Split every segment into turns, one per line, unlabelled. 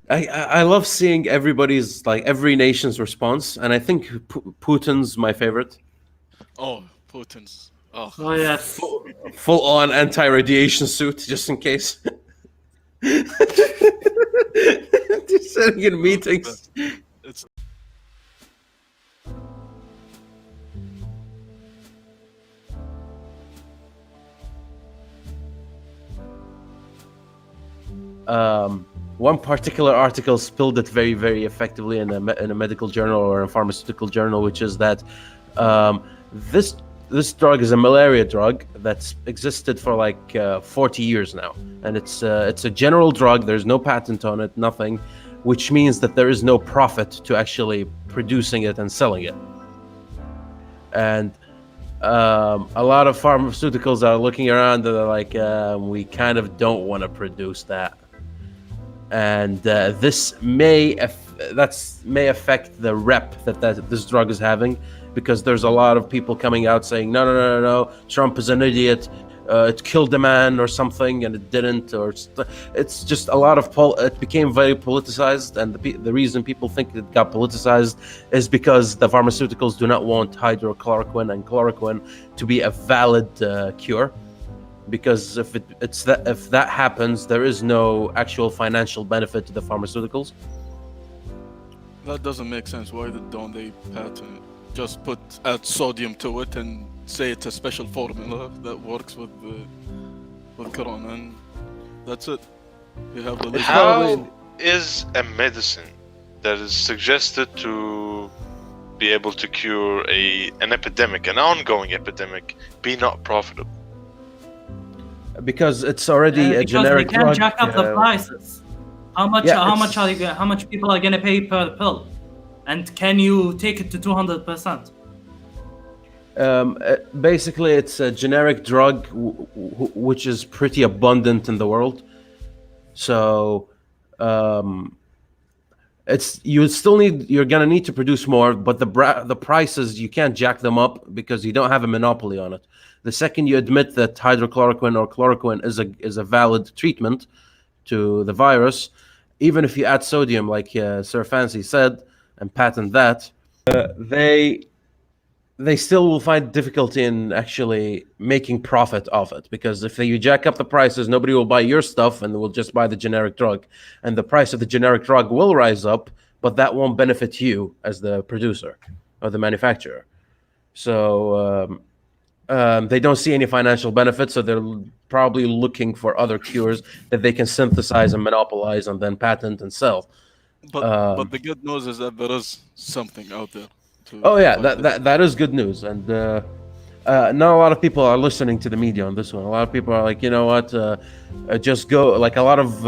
I love seeing everybody's like every nation's response, and I think Putin's my favorite.
Oh, Putin's. Oh,
Oh yes.
Full on anti radiation suit just in case. Just sitting in meetings.
it's
One particular article spilled it very, very effectively in in a medical journal or a pharmaceutical journal, which is that um, this drug is a malaria drug that's existed for like 40 years now, and it's a general drug. There's no patent on it, nothing, which means that there is no profit to actually producing it and selling it. And a lot of pharmaceuticals are looking around and they're like, we kind of don't want to produce that. And this may affect the rep that this drug is having, because there's a lot of people coming out saying no, Trump is an idiot, it killed a man or something, and it didn't, or it's just a lot of it became very politicized. And the reason people think it got politicized is because the pharmaceuticals do not want hydrochloroquine and chloroquine to be a valid cure, because if that happens, there is no actual financial benefit to the pharmaceuticals.
That doesn't make sense. Why don't they patent? Just add sodium to it and say it's a special formula that works with corona, and that's it. You have the list.
How is a medicine that is suggested to be able to cure an epidemic, an ongoing epidemic, be not profitable?
Because it's already a generic
drug. Because they can't
drug.
jack up the prices. How much people are gonna pay per pill? And can you take it to 200%?
Basically, it's a generic drug which is pretty abundant in the world. So you're gonna need to produce more, but the prices, you can't jack them up because you don't have a monopoly on it. The second you admit that hydrochloroquine or chloroquine is a valid treatment to the virus, even if you add sodium, like Sir Fancy said, and patent that, they still will find difficulty in actually making profit of it, because if you jack up the prices, nobody will buy your stuff and will just buy the generic drug, and the price of the generic drug will rise up, but that won't benefit you as the producer or the manufacturer. So they don't see any financial benefit, so they're probably looking for other cures that they can synthesize and monopolize and then patent and sell.
But the good news is that there is something out there.
Oh yeah, that is good news, and not a lot of people are listening to the media on this one. A lot of people are like, you know what, just go. Like a lot of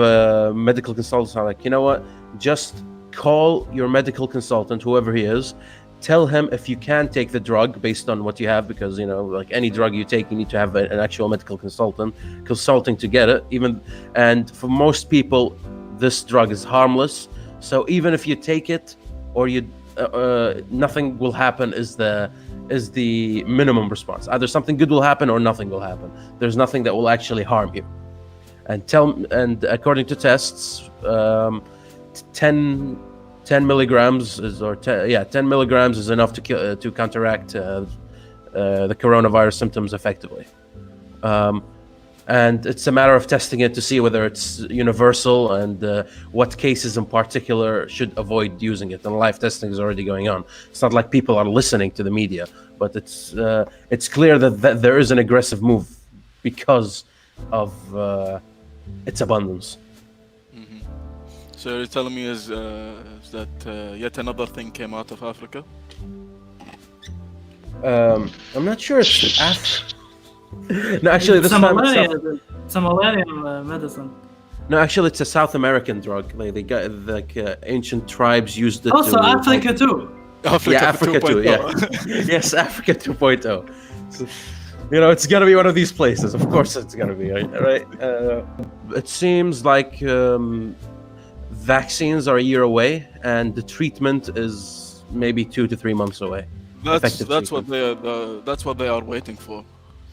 medical consultants are like, you know what, just call your medical consultant, whoever he is. Tell him if you can take the drug based on what you have, because like any drug you take, you need to have an actual medical consultant consulting to get it. And for most people, this drug is harmless. So even if you take it or you nothing will happen is the minimum response. Either something good will happen or nothing will happen. There's nothing that will actually harm you. And according to tests, 10 milligrams is 10 milligrams is enough to counteract the coronavirus symptoms effectively. And it's a matter of testing it to see whether it's universal and what cases in particular should avoid using it. And live testing is already going on. It's not like people are listening to the media, but it's clear that there is an aggressive move because of its abundance.
Mm-hmm. So you're telling me is that yet another thing came out of Africa?
I'm not sure it's Africa. No, actually, this
some
time
malaria medicine.
No, actually, it's a South American drug. They got like ancient tribes used it.
Also, Africa too.
Africa too. Yeah. Yes, Africa 2.0. So, it's gonna be one of these places. Of course, it's gonna be right. It seems like vaccines are a year away, and the treatment is maybe 2 to 3 months away.
That's what they are waiting for.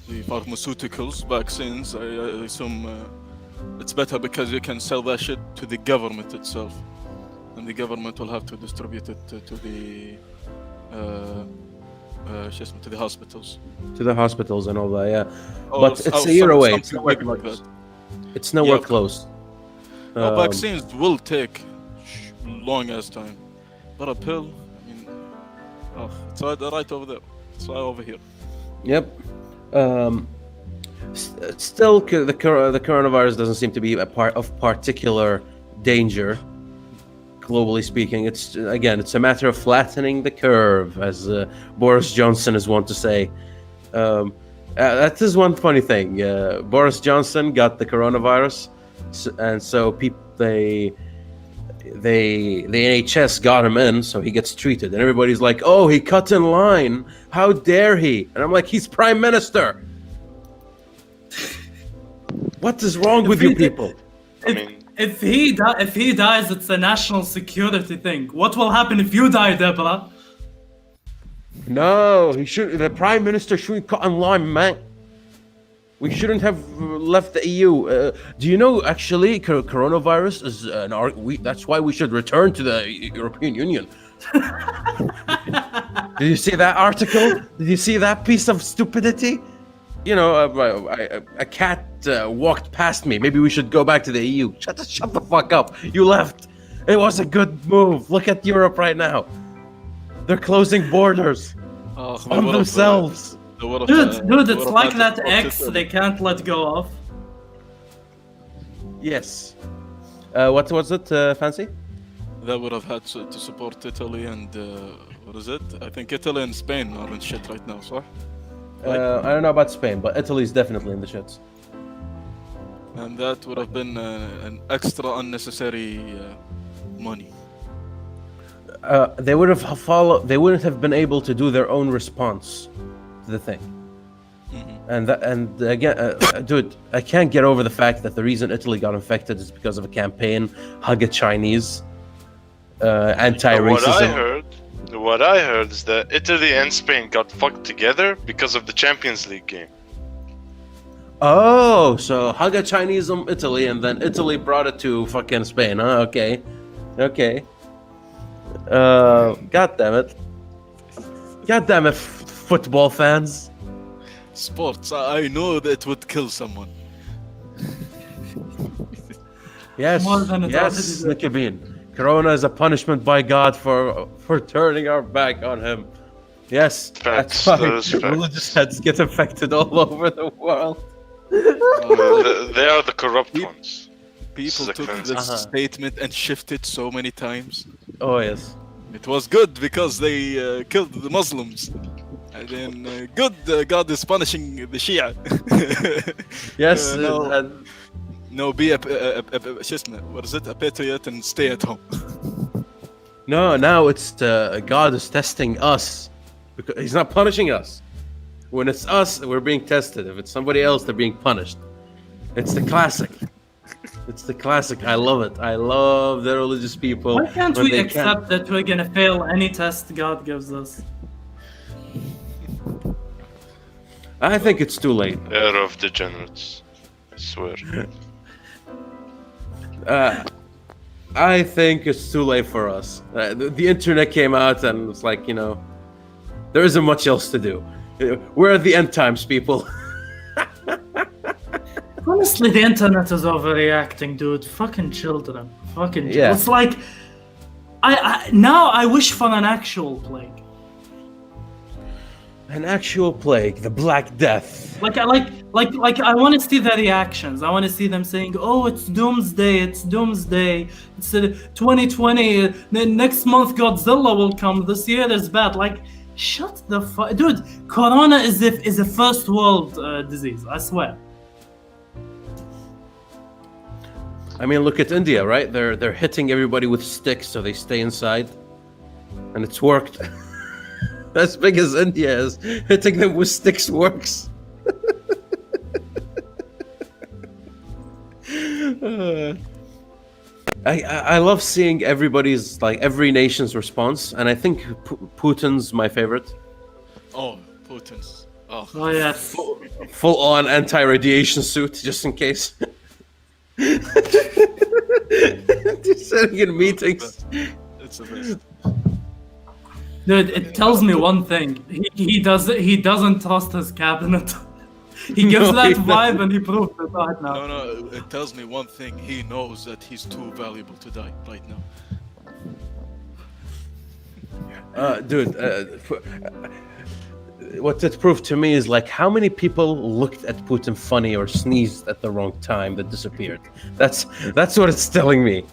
The pharmaceuticals, vaccines, I assume it's better because you can sell that shit to the government itself. and the government will have to distribute it to the to the hospitals.
To the hospitals and all that, yeah.
Or
But it's a year away. It's
something
nowhere
big like
close.
that.
It's nowhere
Yeah.
close.
Vaccines will take long as time, but a pill, I mean, it's right over there. It's right over here.
Yep. Still, the coronavirus doesn't seem to be a part of particular danger, globally speaking. It's a matter of flattening the curve, as Boris Johnson is wont to say. That is one funny thing. Boris Johnson got the coronavirus, and so the NHS got him in, so he gets treated, and everybody's like, "Oh, he cut in line! How dare he?" And I'm like, "He's Prime Minister. What is wrong with you people?"
If he dies, it's a national security thing. What will happen if you die, Deborah?
No, he should. The Prime Minister shouldn't cut in line, man. We shouldn't have left the EU. Do you know, actually, coronavirus is that's why we should return to the European Union. Did you see that article? Did you see that piece of stupidity? You know, a cat walked past me. Maybe we should go back to the EU. Shut the fuck up. You left. It was a good move. Look at Europe right now. They're closing borders on themselves.
Dude, it's like that X they can't let go of.
Yes. What was it, Fancy?
They would have had to support Italy and what is it? I think Italy and Spain are in shit right now, so.
I don't know about Spain, but Italy's definitely in the shits.
And that would have been an extra unnecessary money.
They would have followed. They wouldn't have been able to do their own response to the thing.
Mm-hmm.
And again, dude, I can't get over the fact that the reason Italy got infected is because of a campaign, Hug a Chinese, anti-racism.
What I heard is that Italy and Spain got fucked together because of the Champions League game.
Oh, so Hug a Chinese Italy, and then Italy brought it to fucking Spain, huh? Okay. God damn it, football fans.
Sports, I know that it would kill someone.
Yes, Nicky Bean. Corona is a punishment by God for turning our back on him. Yes, that's why religious heads get infected all over the world.
They are the corrupt ones.
People took this statement and shifted so many times.
Oh, yes.
It was good because they killed the Muslims. And then God is punishing the Shia.
Yes.
No, be a what is it? A patriot and stay at home.
No, now it's God is testing us. Because he's not punishing us. When it's us, we're being tested. If it's somebody else, they're being punished. It's the classic. I love it. I love the religious people.
Why can't we accept that we're gonna fail any test God gives us?
I think it's too late.
Era of degenerates. I swear.
I think it's too late for us. The internet came out and it's like, there isn't much else to do. We're at the end times, people.
Honestly, the internet is overreacting, dude. Fucking children.
Yeah.
It's like, I wish for an actual plague.
An actual plague, the Black Death.
Like I want to see the reactions. I want to see them saying, "Oh, it's doomsday! It's 2020. Next month, Godzilla will come. This year is bad." Like, shut the fuck, dude. Corona is a first world disease. I swear.
I mean, look at India, right? They're hitting everybody with sticks so they stay inside, and it's worked. As big as India is, hitting them with sticks works. I love seeing every nation's response, and I think Putin's my favorite.
Oh, Putin's. Oh
yes.
Full on anti-radiation suit, just in case. Just sitting in meetings.
It's the best.
Dude, it tells me one thing. He doesn't trust his cabinet. He gives
No,
that
he
vibe, and he proved it right now.
No, it tells me one thing. He knows that he's too valuable to die right now.
Dude, what it proved to me is like how many people looked at Putin funny or sneezed at the wrong time that disappeared. That's what it's telling me.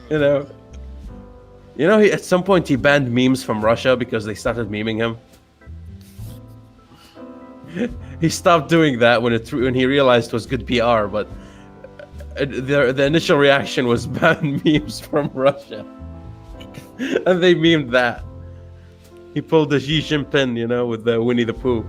You know, at some point he banned memes from Russia because they started memeing him. He stopped doing that when he realized it was good PR, but the initial reaction was ban memes from Russia. And they memed that. He pulled the Xi Jinping, with the Winnie the Pooh.